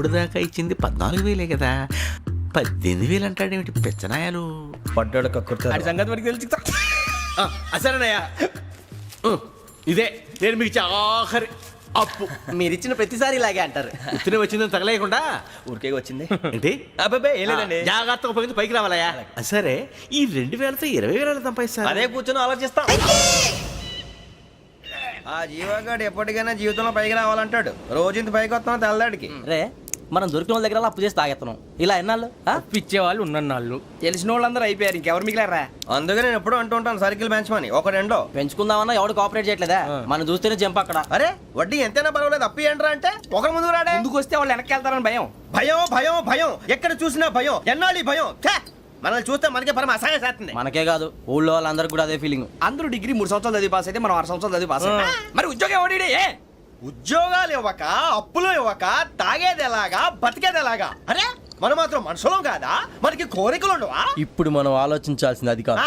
ఇప్పుడు దాకా ఇచ్చింది 14,000 కదా, 18,000 అంటాడేమిటి పెచ్చనాయాలు? పడ్డాడు కక్కుర్తాడు. సంగతి వరకు తెలిసి అసలేనయ్యా, ఇదే నేను మీకు ఆఖరి అప్పు. మీరిచ్చిన ప్రతిసారి ఇలాగే అంటారు. ఉత్తినే వచ్చిందని తగలేయకుండా ఊరికే వచ్చింది ఏంటి అబ్బాయి ఏం లేదండి. జాగ్రత్తగా ఉపయోగించి పైకి రావాలయ్యా. సరే, ఈ 2,000తో 20,000 సంపాదిస్తారు. అదే కూర్చొని ఆలోచిస్తాం. ఆ జీవగాడు ఎప్పటికైనా జీవితంలో పైకి రావాలంటాడు. రోజు ఇంత పైకి వస్తాం తెల్లడికి. రే, మనం దొరికిన వాళ్ళ దగ్గర అప్పు చేసి తాగెత్తనం. ఇలా ఎన్నాళ్ళు పిచ్చే వాళ్ళు ఉన్నన్నాళ్ళు తెలిసిన వాళ్ళందరూ అయిపోయారు, ఇంకెవరు మిగిలారా? అందుకే నేను ఎప్పుడూ అంటూ ఉంటాను సర్కిల్ బెంచ్ మని ఒక రెండో పెంచుకుందామన్నా ఎవడు కోఆపరేట్ చేయట్లేదా? మనం చూస్తేనే జంప్ అక్కడ. అరే వడ్డీ ఎంతైనా పర్వాలేదు అప్పు ఏంట్రా అంటే ఒకరి ముందు రాడే. ముందుకు వస్తే వాళ్ళు వెనక్కి వెళ్తారని భయం. భయం భయం భయం ఎక్కడ చూసినా భయం. ఎన్నాళ్ళు భయం? మనల్ని చూస్తే మనకే పరమ అసహాయం చేస్తుంది. మనకే కాదు, ఊళ్ళో వాళ్ళందరికీ కూడా అదే ఫీలింగ్. అందరూ డిగ్రీ 3 సంవత్సరాలు చదివి పాస్ అయితే మనం 6 సంవత్సరాలు చదివి పాస్ అయ్యాం. మరి ఉద్యోగం ఎవడి? ఉద్యోగాలు ఇవ్వక, అప్పులు ఇవ్వక, తాగేది ఎలాగా, బతికేది ఎలాగా? అరే మనం మాత్రం మనుషులం కాదా? మనకి కోరికలు ఉండవా? ఇప్పుడు మనం ఆలోచించాల్సింది అది కాదు,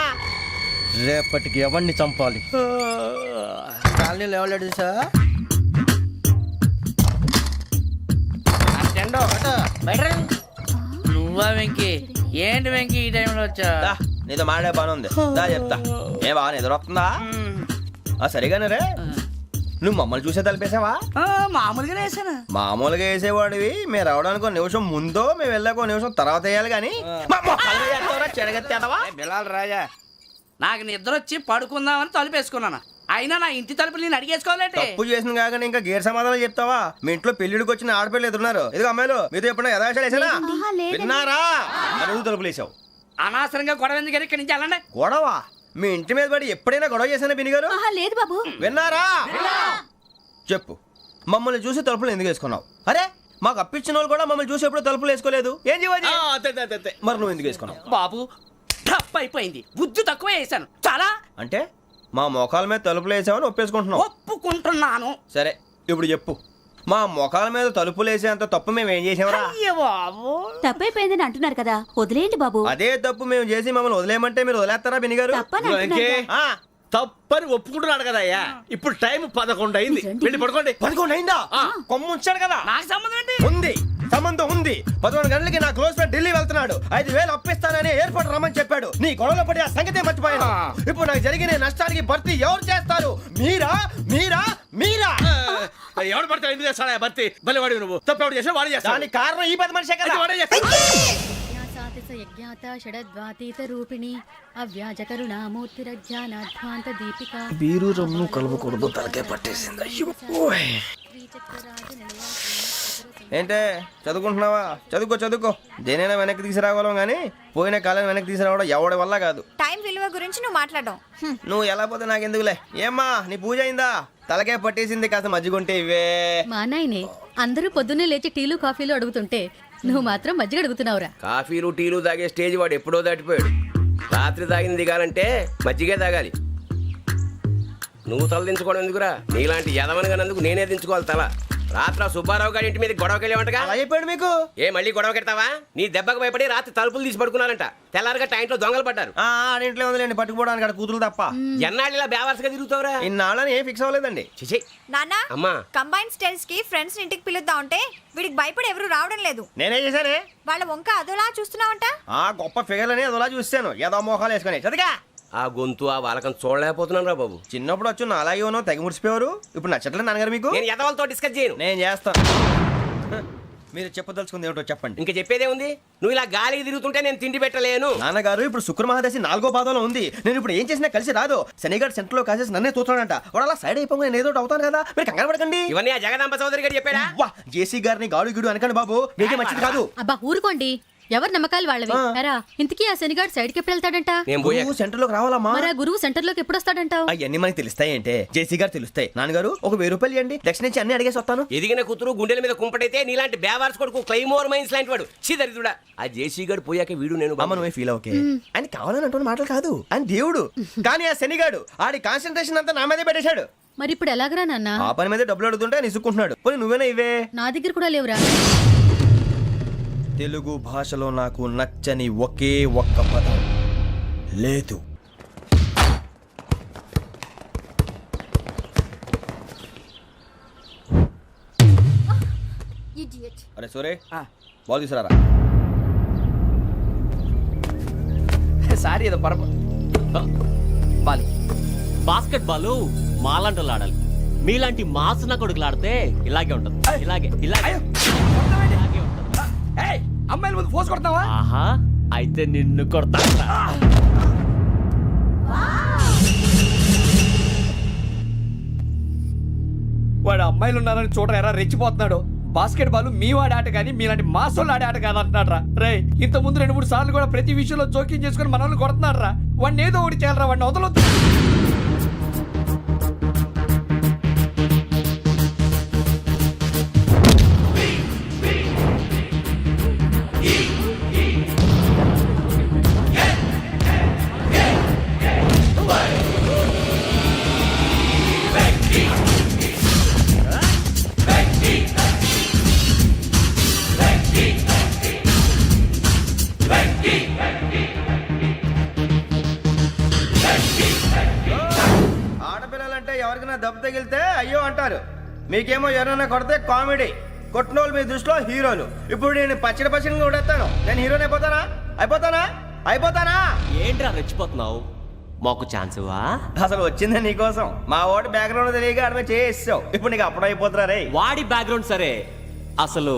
రేపటికి ఎవరిని చంపాలి. కాలనీలో ఎవరు సార్? నువ్వా వెంకీ? ఏంటి వెంకీ ఈ టైంలో వచ్చా? నీతో మాడే పని ఉంది, దా చెప్తా. ఏ బాగా నిద్రొస్తుందా? సరిగానే రే, నువ్వు మమ్మల్ని చూసే తలిపేసావా? మామూలుగానే వేసాను. మామూలుగా వేసేవాడివి. మేము రావడానికి 1 నిమిషం ముందో, మేము వెళ్ళాక 1 నిమిషం తర్వాత వేయాలి కానీ బిలాల్ రాజా, నాకు నిద్ర వచ్చి పడుకుందామని తలుపేసుకున్నాను. అయినా నా ఇంటి తలుపులు నేను అడిగేసుకోవాలంటే తప్పు చేసిన కాక ఇంకా గేర్ సమాధానం చెప్తావా? మీ ఇంట్లో పెళ్లిడికి వచ్చిన ఆడపిల్లలు ఎదురున్నారు. ఇదిగో అమ్మాయిలు, మీతో ఎప్పుడైనా యథాశాలు వేసానా? విన్నారా? అడుగు తలుపులు వేసావు. అనవసరంగా గొడవ ఎందుకు ఇక్కడి నుంచి వెళ్ళండి. గొడవ? మీ ఇంటి మీద పడి ఎప్పుడైనా గొడవ చేశానా బిని గారు? లేదు బాబు. విన్నారా? చెప్పు, మమ్మల్ని చూసి తలుపులు ఎందుకు వేసుకున్నావు? అరే మాకు అప్పించిన వాళ్ళు కూడా మమ్మల్ని చూసి ఎప్పుడు తలుపులు వేసుకోలేదు. ఏం చేయాలి? మరి నువ్వు ఎందుకు వేసుకున్నావు? బాబు టప్ అయిపోయింది, బుద్ధి తక్కువ వేసాను చాలా. అంటే మా మోకాల మీద తలుపులు వేసామని ఒప్పేసుకుంటున్నావు? ఒప్పుకుంటున్నాను. సరే ఇప్పుడు చెప్పు, మా మొఖాల మీద తలుపులు వేసేంత తప్పు మేము ఏం చేసామరా? అయ్యో బాబు, తప్పైపోయిందని అంటున్నారు కదా, వదిలేయండి బాబు. అదే తప్పు మేము చేసి మమ్మల్ని వదిలేయమంటే మీరు వదిలేస్తారా బిని గారు? తప్పని ఒప్పుకుంటున్నాడు కదా అయ్యా. ఇప్పుడు టైం 11 అయింది, వెళ్ళి పడుకోండి. 11 అయిందా? కొమ్ము ఉంచాడు కదా. నాకు సంబంధం ఏంటి? ఉంది, సంబంధం ఉంది. 11 గంటలకి నా క్లోజ్ ఫ్రెండ్ ఢిల్లీ వెళ్తున్నాడు. 5,000 అప్పిస్తానని ఎయిర్పోర్ట్ రమ్మని చెప్పాడు. నీ గొడవలో పడి ఆ సంగతే మర్చిపోయాను. ఇప్పుడు నాకు జరిగిన నష్టానికి భర్తీ ఎవరు చేస్తారు? మీరా మీరా మీరా? ఎవడు పడితే ఎందుకు చేస్తాడా భర్తీ? భలే వాడి నువ్వు. తప్పు ఎవడు చేసినా వాడు చేస్తాడు. దానికి కారణం ఈ 10 మనిషే కదా. వాడే చేస్తాడు. బీరు రమ్ము కలవకూడదు, తలకే పట్టేసింది. ఏంటే చదువుకుంటున్నావా? చదువుకో చదువుకో. దేనైనా వెనక్కి తీసుకురావాలం కానీ పోయిన కాలం వెనక్కి తీసుకురావడం ఎవడి వల్ల కాదు. టైం విలువ గురించి నువ్వు మాట్లాడడం. నువ్వు ఎలా పోతే నాకు ఎందుకులే. ఏమ్మా నీ పూజ అయిందా? తలకే పట్టేసింది, కాస్త మజ్జిగుంటే ఇవే. మా నాయనే అందరూ పొద్దున్నే లేచి టీలు కాఫీలు అడుగుతుంటే నువ్వు మాత్రం మజ్జిగ అడుగుతున్నావురా. కాఫీలు టీలు తాగే స్టేజ్ వాడు ఎప్పుడో దాటిపోయాడు. రాత్రి తాగింది దిగాలంటే మజ్జిగే తాగాలి. నువ్వు తల దించుకోవడం ఎందుకురా? నీలాంటి యదవనగానందుకు నేనే దించుకోవాలి తల. రాత్రి సుబ్బారావు గారి ఇంటి మీద గొడవకి వెళ్ళేవంటగా. అలా చెప్పాడు మీకు? ఏ మళ్ళీ గొడవ కెడతావా? నీ దెబ్బకు భయపడి రాత్రి తలుపులు తీసి పడుకున్నారంట. తెల్లారగా టైంట్లో దొంగలు పడ్డారు. ఆడింట్లో ఉందిలేండి, పట్టుకుపోవడానికి అక్కడ కూతురు తప్ప. ఎన్నాళ్ళు ఇలా బేవర్స్గా తిరుగుతావురా? ఇన్నాళ్ళని ఏం ఫిక్స్ అవ్వలేదండి. చిచి నాన్న, అమ్మా, కంబైన్ స్టైల్స్ కి ఫ్రెండ్స్ ఇంటికి పిలుద్దాం అంటే వీడికి భయపడి ఎవరు రావడం లేదు. నేనే చేశానే? వాళ్ళ వంక అదోలా చూస్తున్నావంట. గొప్ప ఫిగర్ అని అదోలా చూస్తాను. ఏదో మోహాలు వేసుకొని చదిగా. ఆ గొంతు ఆ వాలకం చూడలేకపోతున్నాను రా బాబు. చిన్నప్పుడు వచ్చి నా అలాగే ఉన్నావు, తెగ ముడిచిపోయారు. ఇప్పుడు నచ్చట్లేదు నాన్నగారు మీకు? నేను యదవలతో డిస్కస్ చేయను. నేను చేస్తాను. మీరు చెప్పదలుచుకుంది ఏమిటో చెప్పండి. ఇంకా చెప్పేదే ఉంది. నువ్వు ఇలా గాలికి తిరుగుతుంటే నేను తిండి పెట్టలేను. నాన్నగారు ఇప్పుడు శుక్ర మహాదశి 4వ పాదంలో ఉంది. నేను ఇప్పుడు ఏం చేసినా కలిసి రాదు. శనిగారు సెంటర్ లో కాసేసి నన్నే చూస్తాడంట. వాడు అలా సైడ్ అయిపోయి నేను ఏదో అవుతాను కదా, మీరు కంగారు పడకండి. ఇవన్నీ ఆ జగదాంబ చౌదరి గారు చెప్పాడా? జేసీ గారిని గాడు గిడు అనకండి బాబు, మీకే మంచిది కాదు. అబ్బా ఊరుకోండి, ఎవరు నమ్మకాలు వాళ్ళవి. ఇంతకీ ఆ శనిగాడు సైడ్ కి ఎప్పుడు వెళ్తాడంట? సెంటర్ లోకి రావాలమ్మా. మరి ఆ గురువు సెంటర్ లోకి ఎప్పుడు వస్తాడంటావు? అవన్నీ మనకి తెలుస్తాయి అంటే జేసీ గారు తెలుస్తాయి. నాన్నగారు ఒక 1000 రూపాయలు ఇవ్వండి, దక్షిణ నుంచి అన్ని అడిగేసి వస్తాను. ఎదిగిన కూతురు గుండెల మీద కుంపటైతే నీలాంటి బేవార్స్ కొడుకు క్లైమోర్ మైన్స్ లాంటి వాడు చీదరిదుడా. ఆ జేసీ గారు పోయాక వీడు నేను అమ్మ నువ్వే ఫీల్ ఓకే. ఆయన కావాలని అంటున్న మాటలు కాదు, ఆయన దేవుడు. కానీ ఆ శనిగాడు ఆడి కాన్సన్ట్రేషన్ అంతా నా మీదే పెట్టేశాడు. మరి ఇప్పుడు ఎలాగరా నాన్న? ఆ పని మీద డబ్బులు అడుగుతుంటే నిసుక్కుంటున్నాడు. పోనీ నువ్వేనా ఇవే? నా దగ్గర కూడా లేవురా. తెలుగు భాషలో నాకు నచ్చని ఒకే ఒక్క పదం లేదు. Idiot. అరే సూరే ఆ. బాల్ తీసుకురారా. సారీ ఏదో బాలి బాస్కెట్ బాల్ మాలాంటి వాళ్ళు ఆడాలి. మీలాంటి మాసిన కొడుకులు ఆడితే ఇలాగే ఉంటది. ఇలాగే ఇలాగే అయ్యో ఇలాగే ఉంటది. ఏయ్, అమ్మాయిల ముందు ఫోర్స్ కొడతావా? ఆహా, అయితే నిన్ను కొడతా. వాడు అమ్మాయిలు ఉన్నారని చూడరా ఎరా రెచ్చిపోతున్నాడు. బాస్కెట్ బాల్ మీ వాడి ఆట కానీ మీలాంటి మాసోళ్ళు ఆడే ఆట కాదు అంటున్నాడు రా. రే ఇంత ముందు 2-3 సార్లు కూడా ప్రతి విషయంలో జోక్యం చేసుకుని మన వాళ్ళు కొడుతున్నాడు రా. వాడిని ఏదో ఒకటి చేయాలరా, వాడిని వదలొద్దు. ఆడపిల్లలంటే ఎవరికైనా దెబ్బ తగిలితే అయ్యో అంటారు, మీకేమో ఎవరైనా కొడితే కామెడీ. కొట్టినోళ్ళు మీ దృష్టిలో హీరోలు. ఇప్పుడు నేను పచ్చడి కొడేస్తాను, నేను హీరోని అయిపోతానా? ఏంట్రా రెచ్చిపోతున్నావు? మాకు ఛాన్స్ ఇవ్వా? అసలు వచ్చిందే నీకోసం. మా వాడి బ్యాక్గ్రౌండ్ తెలియక అడమే చేసావు. ఇప్పుడు నీకు అప్పుడు అయిపోతున్నా రే. వాడి బ్యాక్గ్రౌండ్ సరే, అసలు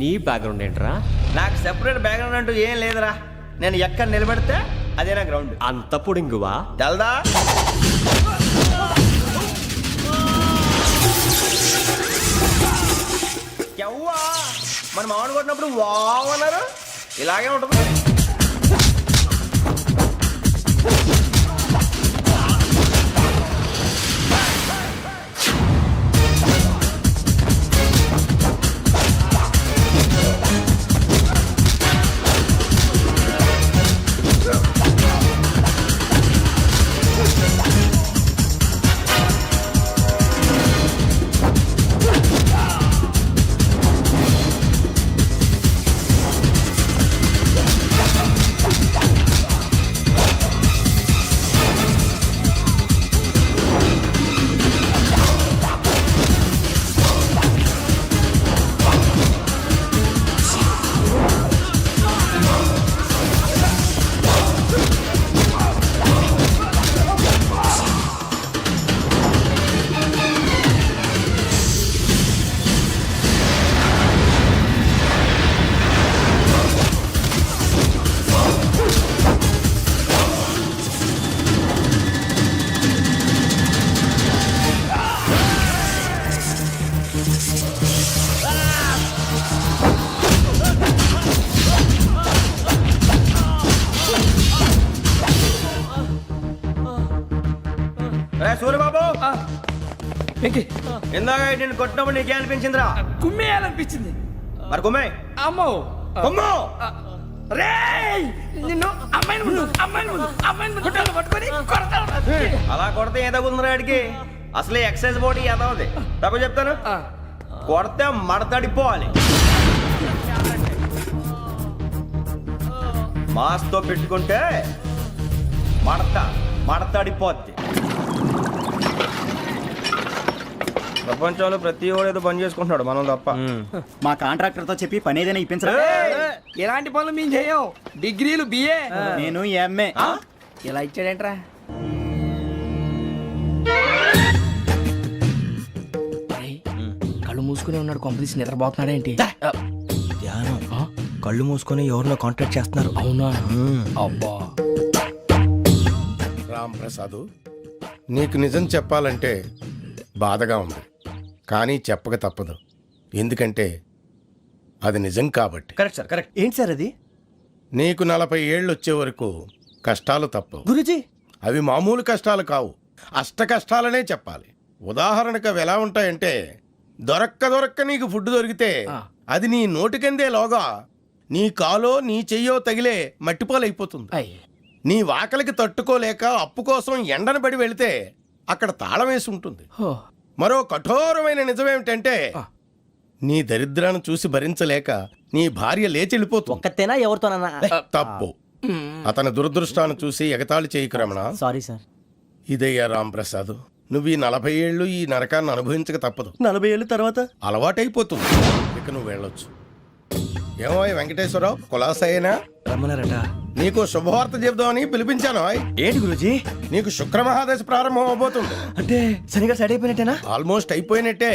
నీ బ్యాక్గ్రౌండ్ ఏంట్రా? నాకు సెపరేట్ బ్యాక్గ్రౌండ్ అంటూ ఏం లేదురా. నేను ఎక్కడ నిలబెడితే అదే నా గ్రౌండ్. అంత పొడింగువా? తెల్దా? ఎవ్వా మన మామిడి కొట్టినప్పుడు వావ్ అన్నారు, ఇలాగే ఉంటుంది. సూర్యబాబు, ఇందాక నేను కొట్టినప్పుడు నీకే అనిపించిందిరా? కుమ్మేయాలనిపించింది. మరి కుమ్మే. అమ్మో కుమ్మో. రేయ్, నిన్ను అమ్మాయిని పట్టుకొని కొడతాను. అలా కొడితే ఏ తగ్గుతుందిరా ఆడికి? అసలు ఎక్సైజ్ బాడీ ఏదవుది తప్ప చెప్తాను. కొడితే మడతడిపోవాలి. మాస్తో పెట్టుకుంటే మడతడిపోద్ది. ప్రపంచంలో ప్రతి వాడు ఏదో పని చేసుకుంటున్నాడు, మనం తప్ప. మా కాంట్రాక్టర్ తో చెప్పి పని ఏదైనా ఇప్పించరా? ఎలాంటి పనులు మేము చేయం. డిగ్రీలు బిఏ, నేను ఎంఏ. ఇలా ఇచ్చాడేంట్రా? కళ్ళు మూసుకుని ఉన్నాడు, కొంపదీసి నిద్రపోతున్నాడేంటి? ధ్యానం. కళ్ళు మూసుకొని ఎవరినో కాంటాక్ట్ చేస్తున్నారు. అవునా? అబ్బా. రామ్ ప్రసాద్, నీకు నిజం చెప్పాలంటే బాధగా ఉంది, కానీ చెప్పక తప్పదు. ఎందుకంటే అది నిజం కాబట్టి. Correct sir, correct. ఏంటి సార్ అది? నీకు 40 ఏళ్ళు వచ్చే వరకు కష్టాలు తప్పవు. గురుజీ, అవి మామూలు కష్టాలు కావు, అష్ట కష్టాలనే చెప్పాలి. ఉదాహరణకు అవి ఎలా ఉంటాయంటే, దొరక్క నీకు ఫుడ్ దొరికితే అది నీ నోటికందే లోగా నీ కాలో నీ చెయ్యో తగిలే మట్టిపాలైపోతుంది. నీ వాకలికి తట్టుకోలేక అప్పు కోసం ఎండను పడి వెళితే అక్కడ తాళం వేసి ఉంటుంది. మరో కఠోరమైన నిజమేమిటంటే, నీ దరిద్రాన్ని చూసి భరించలేక నీ భార్య లేచి వెళ్ళిపోతుంది. ఒక్కతేనా ఎవరితోనన్నా? తప్పు. అతని దురదృష్టాన్ని చూసి ఎగతాళి చేయకు రమణ. Sorry sir. ఇదయ్యా రాంప్రసాద్, నువ్వు ఈ 40 ఏళ్ళు ఈ నరకాన్ని అనుభవించక తప్పదు. 40 ఏళ్ళ తర్వాత అలవాటైపోతుంది. ఇక ఇక నువ్వు వెళ్ళొచ్చు. ఏమో వెంకటేశ్వరరావు కులాసైనా రమ్మన్నారట. నీకు శుభవార్త చెబుదామని పిలిపించాను. ఏంటి గురుజీ? నీకు శుక్రమహాదశ ప్రారంభం అవబోతుంది. అంటే సరిగా సెట్ అయిపోయినట్టేనా? ఆల్మోస్ట్ అయిపోయినట్టే.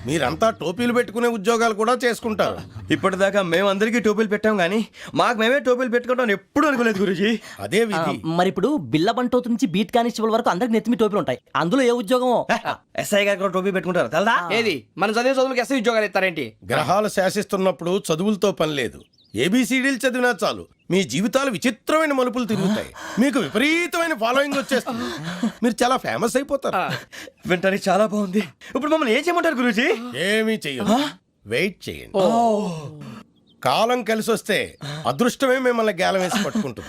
మీరంతా టోపీలు పెట్టుకునే ఉద్యోగాలు కూడా చేసుకుంటారు. ఇప్పటిదాకా మేమందరికీ టోపీలు పెట్టాం కానీ మాకు మేమే టోపీలు పెట్టుకుంటాం ఎప్పుడు అనుకోలేదు గురుజీ. అదే విధి. మరి ఇప్పుడు బిల్ల బంటోతు నుంచి బీట్ కానిస్టేబుల్ వరకు అందరికి నెత్తిమి టోపీలు ఉంటాయి. అందులో ఏ ఉద్యోగం? ఎస్ఐ గారు కూడా టోపీ పెట్టుకుంటారు తెలదా? ఏది మన చదివే చదువులకు ఎస్ఐ ఉద్యోగాలు ఇస్తారేంటి? గ్రహాలు శాసిస్తున్నప్పుడు చదువులతో పని లేదు. ఏబిసిడీలు చదివినా చాలు మీ జీవితాలు విచిత్రమైన మలుపులు తిరుగుతాయి. మీకు విపరీతమైన ఫాలోయింగ్ వచ్చేస్తుంది. మీరు చాలా ఫేమస్ అయిపోతారు. వింటానికి చాలా బాగుంది. ఇప్పుడు మమ్మల్ని ఏం చేయమంటారు గురూజీ? ఏమీ చెయ్యదు. వెయిట్ చేయండి. కాలం కలిసి వస్తే అదృష్టమే మిమ్మల్ని గేలం వేసి పట్టుకుంటుంది.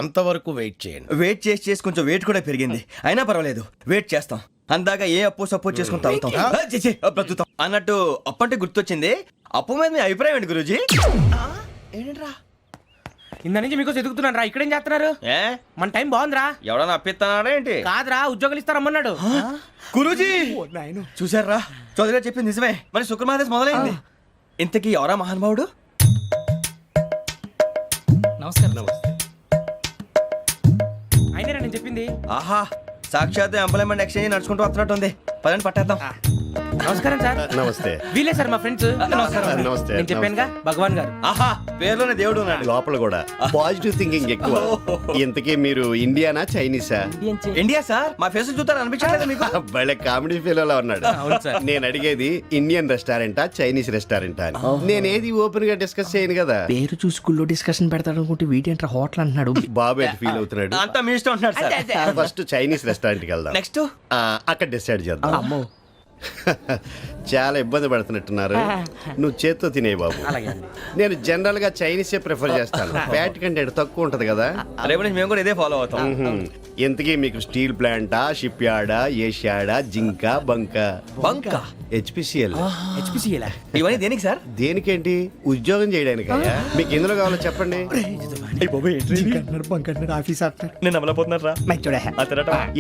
అంతవరకు వెయిట్ చేయండి. వెయిట్ చేసి చేసి కొంచెం వెయిట్ కూడా పెరిగింది. అయినా పర్వాలేదు, వెయిట్ చేస్తాం. అందాక ఏ అప్పు సపోర్ట్ చేసుకుని తాగుతాం. బ్రతుకుతాం అన్నట్టు అప్పు అంటే గుర్తొచ్చింది. అప్పు మీద మీ అభిప్రాయం ఏంటి గురూజీ? ఏంటరా ఇంత నుంచి మీకు ఎదుగుతున్నాను రా. ఇక్కడేం చేస్తున్నారు? ఏ మన టైం బాగుందిరా. ఎవడన్నా అప్పిస్తున్నాడా ఏంటి? కాదురా, ఉద్యోగాలు ఇస్తారమ్మన్నాడు. గురూజీ చూసారా, చౌదరిగా చెప్పింది నిజమే. మరి శుక్రమహాదేశ్ మొదలైంది. ఇంతకీ ఎవరా మహానుభావుడు? అయినా నేను చెప్పింది. ఆహా, సాక్షాత్ ఎంప్లాయ్మెంట్ ఎక్స్చేంజ్ నడుచుకుంటూ వస్తున్నట్టు ఉంది. పదండి పట్టేద్దాం. నమస్కారం సార్. నమస్తే. వీలే సార్ మా ఫ్రెండ్స్. నమస్తే. నేను చెప్పానుగా భగవాన్ గారు. ఆహా, పేరులోనే దేవుడు ఉన్నాడు. లోపల కూడా పాజిటివ్ థింకింగ్ ఎక్కువ. ఇంతకీ మీరు ఇండియానా చైనీసా? India sir. మా ఫేస్ చూస్తారు అనిపించలేదు మీకు? భలే కామెడీ ఫీల్ ఉన్నాడు. నేను అడిగేది ఇండియన్ రెస్టారెంటా చైనీస్ రెస్టారెంటా అని. నేనేది ఓపెన్ గా డిస్కస్ చేయను కదా. పేరు చూసుకుల్లో డిస్కషన్ పెడతాడు అనుకుంటే వీటేంట్రా హోటల్ అంటున్నాడు. బాబు ఎట్ ఫీల్ అవుతున్నాడు. అంతా మీ ఇష్టం ఉంటున్నాడు సార్. ఫస్ట్ చైనీస్ రెస్టారెంట్ కి వెళ్దాం. నెక్స్ట్ అక్కడ డిసైడ్ చేద్దాం. చాలా ఇబ్బంది పడుతున్నట్టున్నారు. నువ్వు చేత్తో తినే బాబు. నేను జనరల్ గా చైనీసే ప్రిఫర్ చేస్తాను. ఫ్యాట్ కంటెంట్ తక్కువ ఉంటది కదా. రేపు నుంచి మేము కూడా ఇదే ఫాలో అవుతాం. ఎంతకీ మీకు స్టీల్ ప్లాంటా, షిప్ యార్డా, ఏషియాడా, జింక, బంకా? బంకా, హెచ్పిసిఎల్. ఇవన్నీ దేనికి సార్? దేనికేంటి? ఉద్యోగం చేయడానికి. మీకు ఎందులో కావాలో చెప్పండి. నేను అమలపోతున్నారా?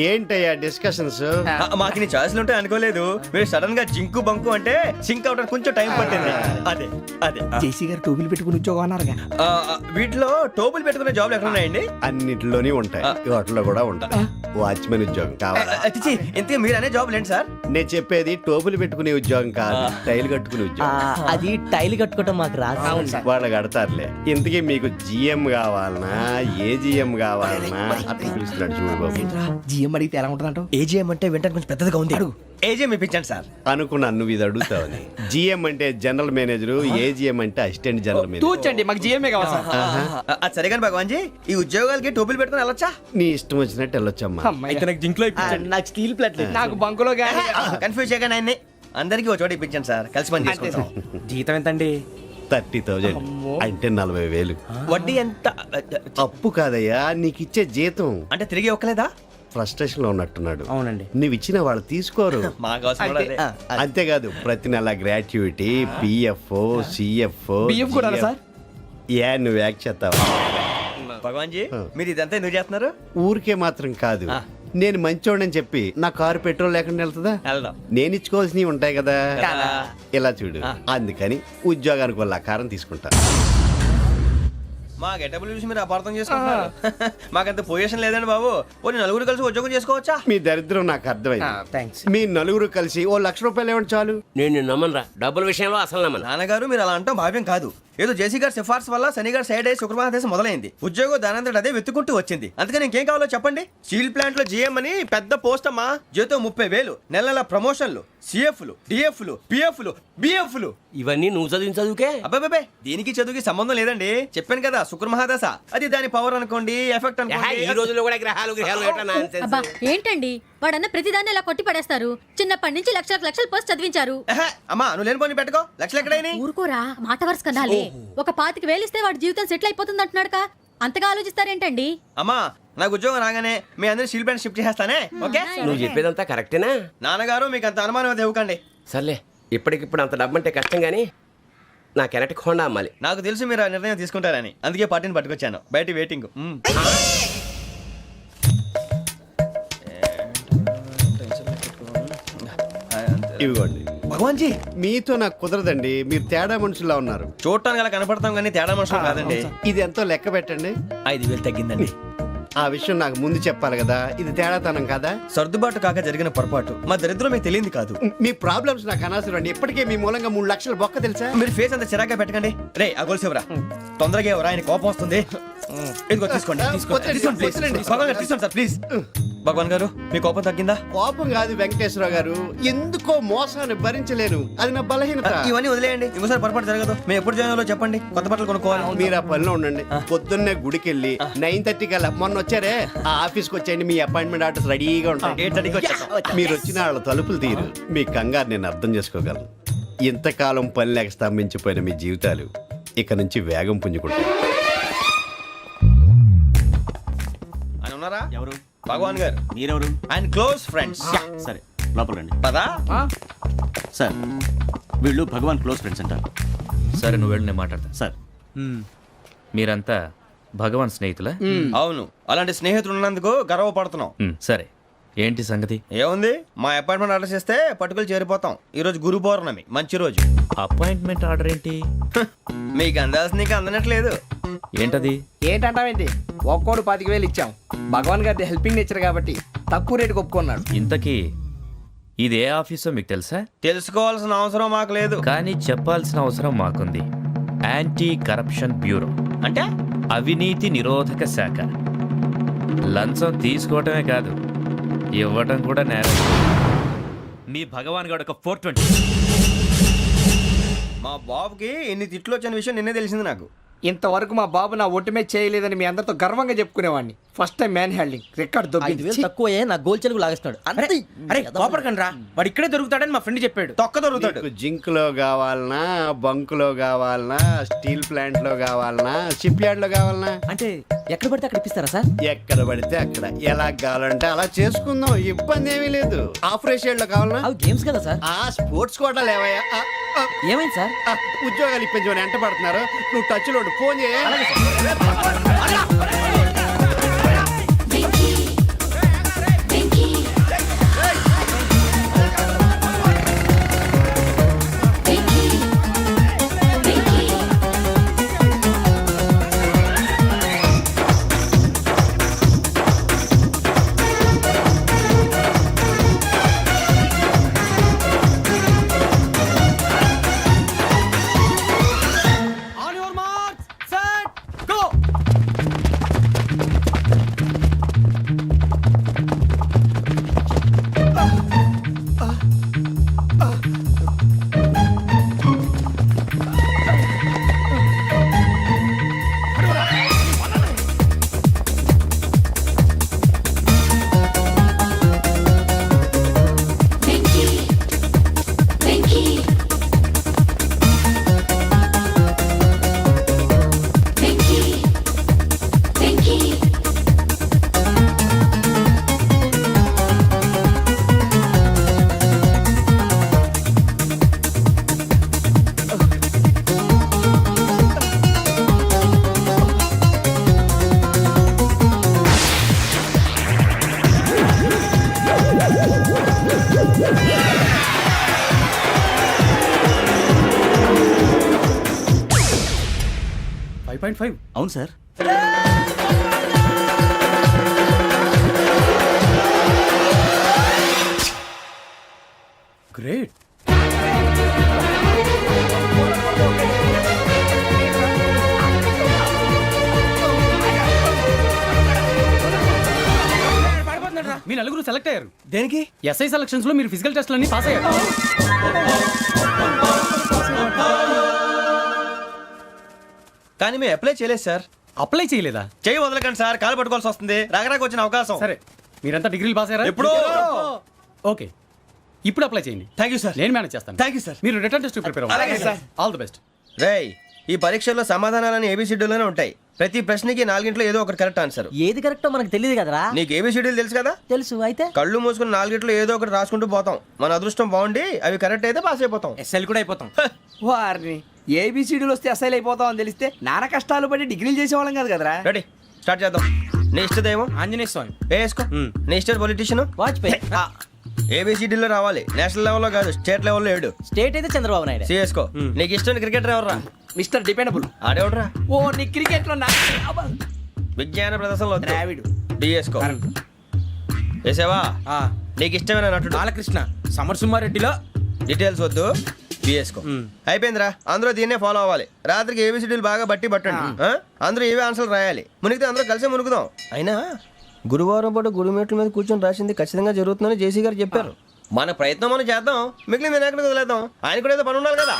ఏంటయ్యా డిస్కషన్స్? మాకు నీ ఛాయిస్లు ఉంటాయి అనుకోలేదు. మీరు సడన్ గా జింకు బంకు అంటే సింక్ అవడానికి కొంచెం టైం పట్టింది. అదే అదే జేసీ గారు టోపీలు పెట్టుకుని ఉద్యోగం అన్నారుగా. వీటిలో టోపులు పెట్టుకునే జాబ్లు ఎక్కడ ఉన్నాయండి? అన్నిటిలోనే ఉంటాయి. వాటిలో కూడా ఉంటాయి. వాచ్మెన్ ఉద్యోగం కావాలా? ఇంతకీ మీరు అనే జాబ్ ఏంటి సార్? నేను చెప్పేది టోపులు పెట్టుకునే ఉద్యోగం కాదు, టైల్ కట్టుకునే ఉద్యోగం. అది టైల్ కట్టుకోవటం మాకు రాదు. వాళ్ళు కడతారులే. ఇంతకీ మీకు జిఎం కావాలనా, ఏ జిఎం కావాలనా? అట్లా పిలుస్తున్నాడు చూడు బాబు. జిఎం అడిగితే ఎలా ఉంటుందంట? ఏజీఎం అంటే వింటానికి కొంచెం పెద్దదిగా ఉంది. ఏజీఎం ఇప్పించండి సార్. అనుకున్నాను నువ్వు ఇది అడుగుతావని. జిఎం అంటే జనరల్ మేనేజర్, ఏజిఎం అంటే అసిస్టెంట్ జనరల్ మేనేజర్. తూచండి, మాకు జిఎంఏ కావాలి సార్. అది సరే కానీ భగవాన్ జీ, ఈ ఉద్యోగాలకి టోపులు పెట్టుకుని వెళ్ళొచ్చా? నీ ఇష్టం వచ్చినట్టు వెళ్ళొచ్చమ్మా. నాకు స్టీల్ ప్లేట్ నాకు బంకులో గానీ కన్ఫ్యూజ్ చేయగానే ఆయన్ని అందరికీ ఒక చోట ఇప్పించండి సార్. కలిసి పని చేసుకుంటాం. జీతం ఎంతండి? 30,000 అంటే 40,000. వడ్డీ ఎంత? అప్పు కాదయ్యా, నీకు ఇచ్చే జీతం. అంటే తిరిగి ఒక్కలేదా? ఫ్రస్ట్రేషన్ లో ఉన్నట్టున్నాడు. అవునండి. నువ్వు ఇచ్చిన వాళ్ళు తీసుకోరు. మాకు అవసరం కూడా అదే. అంతేకాదు ప్రతి నెల గ్రాట్యుటీ, పిఎఫ్, సిఎఫ్. బియ్యం కూడా సార్? ఏ నువ్వు యాక్ట్ చేస్తావా? భగవాన్ జీ, మీరు ఇదంతా ఎందుకు చేస్తున్నారు? ఊరికే మాత్రం కాదు. నేను మంచోడని చెప్పి నా కారు పెట్రోల్ లేకుండా వెళ్తుందా? వెళ్దాం. నేను ఇచ్చుకోవాల్సినవి ఉంటాయి కదా. ఇలా చూడు, అందుకని ఉద్యోగానికి వాళ్ళ ఆకారం తీసుకుంటా. మా గెటబుల్ చూసి మీరు అపార్థం చేసుకుంటున్నారు. మాకంత పొజిషన్ లేదండి బాబు. ఓ నలుగురు కలిసి ఉద్యోగం చేసుకోవచ్చా? మీ దరిద్రం నాకు అర్థమైంది. థ్యాంక్స్. మీ నలుగురు కలిసి ఓ ₹1,00,000 ఇవ్వండి చాలు. నేను నమ్మనరా, డబ్బుల విషయంలో అసలు నమ్మను. నాన్నగారు మీరు అలా అంటాం భావ్యం కాదు. ఏదో జేసీ గారి సిఫార్సు వల్ల శని గారు సైడ్ అయ్యి శుక్రమహాదేశం మొదలైంది. ఉద్యోగం దానంతటి అదే వెతుకుంటూ వచ్చింది. అందుకని ఇంకేం కావాలో చెప్పండి. స్టీల్ ప్లాంట్ లో జిఎం అని పెద్ద పోస్ట్ అమ్మా. జీతం 30,000, నెల నెల ప్రమోషన్లు, సిఎఫ్లు, డిఎఫ్లు, పిఎఫ్లు, బిఎఫ్లు. ఇవన్నీ నువ్వు చదివిన చదువుకే? అబ్బాబే, దీనికి చదువుకి సంబంధం లేదండి. చెప్పాను కదా, శుక్రమహాదశ. అది దాని పవర్ అనుకోండి, ఎఫెక్ట్ అనుకోండి. ఈ రోజుల్లో కూడా గ్రహాలు ఎట్లా nonsense? అబ్బా ఏంటండి వాడన్న ప్రతిదాన్ని ఇలా కొట్టి పడేస్తారు. చిన్నప్పటి నుంచి లక్షల పోస్ట్ చదివించారు. అమ్మా నువ్వు లేని పోనీ పెట్టుకో. లక్షలు ఎక్కడైనా ఊరుకోరా, మాట వరుస కదాలే. ఒక 25,000 ఇస్తే వాడి జీవితం సెటిల్ అయిపోతుంది అంటున్నాడుగా. అంతగా ఆలోచిస్తారేంటండి? అమ్మా నాకు ఉద్యోగం రాగానే మీ అందరూ స్టీల్ ప్లాంట్ షిఫ్ట్ చేస్తానే. ఓకే? నువ్వు చెప్పేదంతా కరెక్టేనా? నాన్నగారు మీకు అంత అనుమానం అయితే ఇవ్వకండి. సర్లే, ఇప్పటికిప్పుడు అంత డబ్బు అంటే కష్టం కానీ నా కెనటిక్ హోండా అమ్మాలి. నాకు తెలుసు మీరు ఆ నిర్ణయం తీసుకుంటారని, అందుకే పార్టీని పట్టుకొచ్చాను. బయట వెయిటింగ్. ఇవ్వండి. భగవాన్ జీ మీతో నాకు కుదరదండి, మీరు తేడా మనుషులా ఉన్నారు. చూడటానికి అలా కనపడతాం కానీ తేడా మనుషులు కాదండి. ఇది ఎంతో లెక్క పెట్టండి. 5,000 తగ్గిందండి. ఆ విషయం నాకు ముందు చెప్పాలి కదా, ఇది తేడాతనం కదా. సర్దుబాటు కాక జరిగిన పొరపాటు, మా దరిద్రం మీకు తెలియంది కాదు. మీ ప్రాబ్లమ్స్ నాకు అనవసరం అండి. ఇప్పటికే మీ మూలంగా 3 లక్షల బొక్క తెలుసా. మీరు ఫేస్ అంత చిరాగ్గా పెట్టకండి. రే ఆ గొలుసేవరా, తొందరగా ఎవరా, ఆయన కోపం వస్తుంది. ఇదిగో తీసుకోండి, తీసుకోండి, please. భగవాన్ గారు తీసుకోండి సార్ ప్లీజ్. భగవాన్ గారు మీ కోపం తగ్గిందా? కోపం కాదు వెంకటేశ్వరరావు గారు, ఎందుకో మోసాన్ని భరించలేను, అది నా బలహీనత. ఇవన్నీ వదిలేయండి, ఇంకోసారి పొరపాటు జరగదు. మేము ఎప్పుడు జాయిన్ అవ్వాలో చెప్పండి, కొత్త బట్టలు కొనుక్కోవాలి. మీరు ఆ పనిలో ఉండండి. పొద్దున్నే గుడికి వెళ్ళి 9:30 కల్లా, మొన్న వచ్చారే ఆ ఆఫీస్కి వచ్చేయండి, మీ అపాయింట్మెంట్ ఆర్డర్స్ రెడీగా ఉంటాయి. 8:30కి వచ్చేస్తాం. మీరు వచ్చిన వాళ్ళ తలుపులు తీరు. మీ కంగారు నేను అర్థం చేసుకోగలను. ఇంతకాలం పని లేక స్తంభించిపోయిన మీ జీవితాలు ఇక నుంచి వేగం పుంజుకుంటాయి. ఆయన ఉన్నారా? ఎవరు? భగవాన్ గారు. మీరెవరు? ఆయన క్లోజ్ ఫ్రెండ్స్. సరే లోపల రండి. పదా సార్ వీళ్ళు భగవాన్ క్లోజ్ ఫ్రెండ్స్ అంటారు. సరే నువ్వు వెళ్ళి నేను మాట్లాడతా. సార్ మీరంతా భగవాన్ స్నేహితులా? అవును, అలాంటి స్నేహితులు ఉన్నందుకు గర్వపడుతున్నాం. సరే ఏంటి సంగతి? ఏముంది, మా అపాయింట్మెంట్ ఆర్డర్ చేస్తే పట్టుకులు చేరిపోతాం. ఈ రోజు గురు పౌర్ణమి, మంచి రోజు. అపాయింట్మెంట్ ఆర్డర్ ఏంటి? మీకు అందాల్సిన నీకు అందనట్లేదు. ఏంటది? ఏంటంటావేంటి? ఒక్కోడు 25,000 ఇచ్చాం. భగవాన్ గారి హెల్పింగ్ నేచర్ కాబట్టి తక్కువ రేటుకి ఒప్పుకున్నాడు. ఇంతకీ ఇది ఏ ఆఫీసో మీకు తెలుసా? తెలుసుకోవాల్సిన అవసరం మాకు లేదు, కానీ చెప్పాల్సిన అవసరం మాకుంది. యాంటీ కరప్షన్ బ్యూరో, అంటే అవినీతి నిరోధక శాఖ. లంచం తీసుకోవటమే కాదు, ఇవ్వటం కూడా నేరం. మీ భగవాన్ గారు ఒక 420. మా బాబుకి ఎన్ని తిట్లు వచ్చిన విషయం నిన్నే తెలిసింది నాకు. ఇంతవరకు మా బాబు నా ఒట్టుమే చేయలేదని మీ అందరితో గర్వంగా చెప్పుకునేవాడిని. First time man handing record దొబ్బింది. తక్కువే నా గోల్ చెలుగు లాగేస్తున్నాడు. అరే కోపడకండి రా, వాడు ఇక్కడే దొరుకుతాడని మా ఫ్రెండ్ చెప్పాడు. తొక్క దొరుకుతాడు. మీకు జింక్ లో కావాలనా, బంక్ లో కావాలనా, స్టీల్ ప్లాంట్ లో కావాలనా, షిప్ యార్డ్ లో కావాలనా? అంటే ఎక్కడ పడితే అక్కడ ఇప్పిస్తారా సార్? ఎక్కడ పడితే అక్కడ, ఎలా కావాలంటే అలా చేసుకుందాం, ఇబ్బంది ఏమీ లేదు. ఆపరేషన్ లో కావాలనా? అవి గేమ్స్ కదా సార్. ఆ స్పోర్ట్స్ కోటా లేవయ్యా. ఏమైంది సార్? ఉద్యోగాలు ఇప్పించమని ఎంట పడుతున్నారు. నువ్వు టచ్ లో ఫోన్ చేయ. అవును సార్. గ్రేట్. మీ నలుగురు సెలెక్ట్ అయ్యారు. దేనికి? ఎస్ఐ సెలక్షన్స్ లో మీరు ఫిజికల్ టెస్ట్ అన్ని పాస్ అయ్యారు. కానీ మేము అప్లై చేయలేదు సార్. అప్లై చేయలేదా? చేయి వదలకండి సార్, కాలు పట్టుకోవాల్సి వస్తుంది. రాగరాకు వచ్చిన అవకాశం. సరే మీరంతా డిగ్రీలు పాస్ అయ్యారా? ఎప్పుడో. ఓకే ఇప్పుడు అప్లై చేయండి. Thank you sir. నేను మేనేజ్ చేస్తాను. Thank you sir. మీరు రిటర్న్ టెస్ట్ ప్రిపేర్ అవ్వండి. అలాగే సార్. All the best. రేయ్, ఈ పరీక్షల్లో సమాధానాలని ఏబిసిడ్యూల్లోనే ఉంటాయి. ప్రతి ప్రశ్నకి 4 ఏదో ఒకటి కరెక్ట్ ఆన్సర్. ఏది కరెక్టో మనకు తెలియదు కదరా. నీకు ఏబిసిడ్యూల్ తెలుసు కదా? తెలుసు. అయితే కళ్ళు మూసుకుని 4 ఏదో ఒకటి రాసుకుంటూ పోతాం. మన అదృష్టం బాగుండి అవి కరెక్ట్ అయితే పాస్ అయిపోతాం. ఎస్ఎల్ కూడా అయిపోతాం. వారిని ఏబిసిడీలు వస్తే అసైల్ అయిపోతాం అని తెలిస్తే నాన్న కష్టాలు పడి డిగ్రీలు చేసేవాళ్ళం కాదు కదరా. రెడీ, స్టార్ట్ చేద్దాం. నీ ఇష్టదేమో ఆంజనేయ స్వామి. వేసుకో. నీ ఇష్ట పొలిటీషియన్ వాజ్పేయి. ఏబిసిడీలో రావాలి, నేషనల్ లెవెల్లో కాదు, స్టేట్ లెవెల్లో 7. స్టేట్ అయితే చంద్రబాబు నాయుడు. సిఎస్కో. నీకు ఇష్టం క్రికెటర్ ఎవర్రా? Mister dependable. ఆడేవడరా? ఓ నీ క్రికెట్ లో విజ్ఞాన ప్రదర్శనలో ద్రావిడు. డిఎస్కో. వేసావా? నీకు ఇష్టమైన నటుడు? బాలకృష్ణ. సమర్సుమారెడ్డిలో డీటెయిల్స్ వద్దు, బిఎస్కో. అయిపోయిందిరా, అందరూ దీన్నే ఫాలో అవ్వాలి. రాత్రికి ఏబిసిడీలు బాగా బట్టి పట్టండి. అందరూ ఏవే ఆన్సర్లు రాయాలి. మునిగితే అందరూ కలిసి మునుగుదాం. అయినా గురువారం పాటు గురుమేట్ల మీద కూర్చొని రాసింది ఖచ్చితంగా జరుగుతుందని జేసీ గారు చెప్పారు. మన ప్రయత్నం మనం చేద్దాం, మిగిలింది నేను ఎక్కడికి వదిలేద్దాం. ఆయన కూడా ఏదో పని ఉండాలి కదా.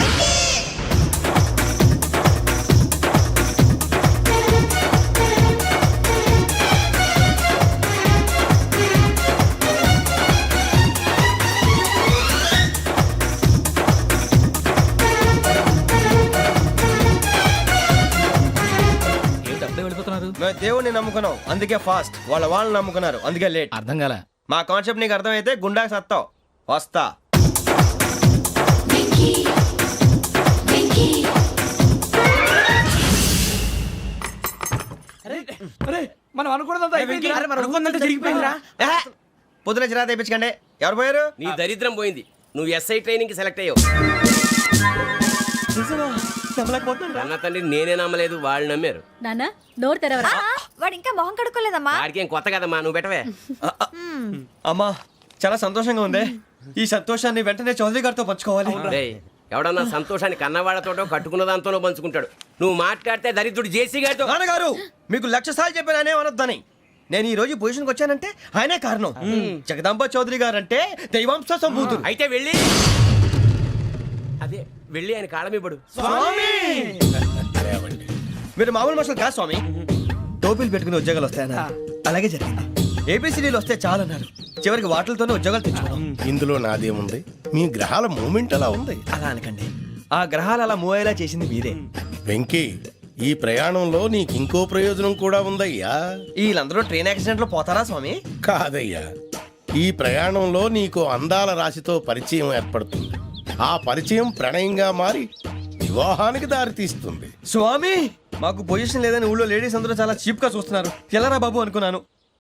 మేము దేవుడిని నమ్ముకున్నాం, అందుకే ఫాస్ట్. వాళ్ళని నమ్ముకున్నారు, అందుకే లేట్. అర్థం కాల. మా కాన్సెప్ట్ నీకు అర్థమైతే గుండా సత్తావు. వస్తా. మనం అనుకున్నదంతా జరిగిపోయిందిరా. పొద్దున చిరా తెప్పించకండి. ఎవరు పోయారు? నీ దరిద్రం పోయింది. నువ్వు ఎస్ఐ ట్రైనింగ్ కి సెలెక్ట్ అయ్యావు. అన్న తండ్రి నేనే నమ్మలేదు, వాళ్ళు నమ్మారు. నాన్న నోరు తెరవరా. వాడు ఇంకా మొహం కడుక్కోలేదమ్మా. వాడికి ఏం కొత్త కదమ్మా, నువ్వు పెట్టవే. అమ్మా చాలా సంతోషంగా ఉంది. ఈ సంతోషాన్ని వెంటనే చౌదరి గారితో పంచుకోవాలి. రేయ్, ఎవడన్నా సంతోషాన్ని కన్నవాళ్లతోటో కట్టుకున్న దాంతోనో పంచుకుంటాడు. నువ్వు మాట్లాడితే దరిద్రుడు జేసీ గారితో. నాన్నగారు మీకు 1,00,000 సార్లు చెప్పాననే అనొద్దని. నేను ఈ రోజు పొజిషన్కి వచ్చానంటే ఆయనే కారణం. జగదాంబ చౌదరి గారు అంటే దైవాంశ సంభూతుడు. అయితే వెళ్ళి అదే వెళ్ళి ఆయన కాళ్ళమివ్వడు. మీరు మామూలు మనుషులు కాదు స్వామి. టోపీలు పెట్టుకుని ఉద్యోగాలు వస్తాయన్నారు, అలాగే జరిగింది. ఏబిసిడీలు వస్తే చాలన్నారు, చివరికి వాటిలతోనే ఉద్యోగాలు తెచ్చుకున్నాం. ఇందులో నాదేముంది? మీ గ్రహాల మూమెంట్ అలా ఉంది. అలా అనకండి, ఆ గ్రహాలు అలా మూవ్ అయ్యేలా చేసింది మీరే. వెంకీ, ఈ ప్రయాణంలో నీకు ఇంకో ప్రయోజనం కూడా ఉందయ్యా. వీళ్ళందరూ ట్రైన్ యాక్సిడెంట్ లో పోతారా స్వామి? కాదయ్యా, ఈ ప్రయాణంలో నీకు అందాల రాశితో పరిచయం ఏర్పడుతుంది. ఆ పరిచయం ప్రణయంగా మారి వివాహానికి దారితీస్తుంది. స్వామి మాకు పొజిషన్ లేదని ఊళ్ళో లేడీస్ అందరూ చాలా చీప్ గా చూస్తున్నారు. ఎలారా బాబు అనుకున్నాను.